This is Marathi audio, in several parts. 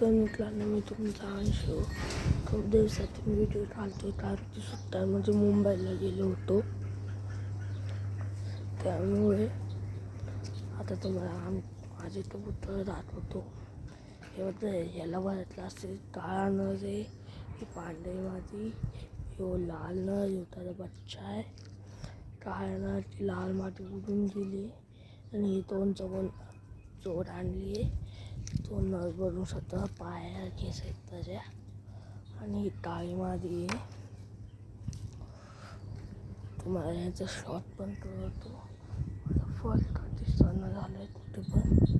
तर मित्रांनो, मी तुमचा अंशू खूप दिवसातून व्हिडिओ घालतो कारण की सुट्ट्यांमध्ये मुंबईला गेलो होतो. त्यामुळे आता तुम्हाला माझे तो पुतळ दाखवतो. हे बघा, याला बघितलं असेल, काळा नर आहे, ही पांढरी माती, ह्यो लाल नर, ह्यो त्याचा बच्चा आहे. काळ्या नरची लाल माती उडून गेली आणि ही दोन जोड आणली आहे. दोन नर बनवू शकता, पाया केस आहेत त्याच्या. आणि ही काळी माती आहे. तुम्हाला याचा शॉट पण कळतो. माझा फर्स्ट का दिसताना झालं आहे कुठे पण.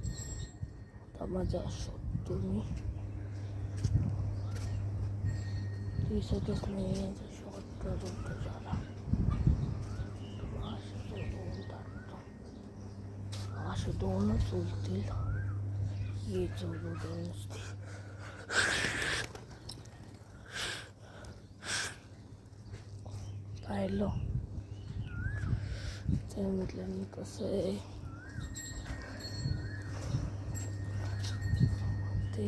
आता माझा शॉट तुम्ही दिसतच नाही. याचा शॉट कळतो झाला. असे दोनच उरतील. हे जोडू दोन असतील. पाहिलं ते म्हटलं मी कसं आहे ते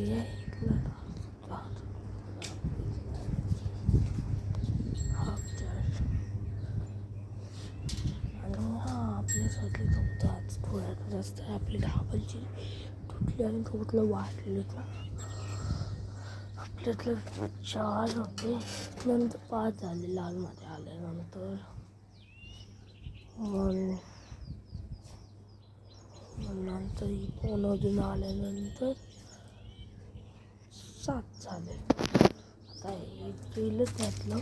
आपल्यासाठी फक्त आज थोड्यात जास्त आपली ढाबलची तुटली आणि थोडं वाढले. आपल्यातलं 4 होते, नंतर 5 झाले लालमध्ये आल्यानंतर. नंतर ही फोन अजून आल्यानंतर 7 झाले. आता हे गेलं त्यातलं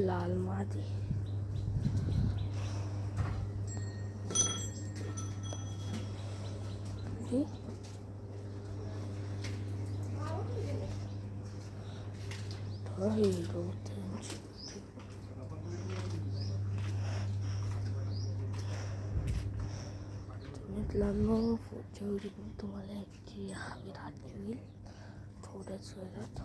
लाल माती. मित्रांनो, पुढच्या व्हिडिओ तुम्हाला याची हवी दाखवेल थोड्याच वेळात.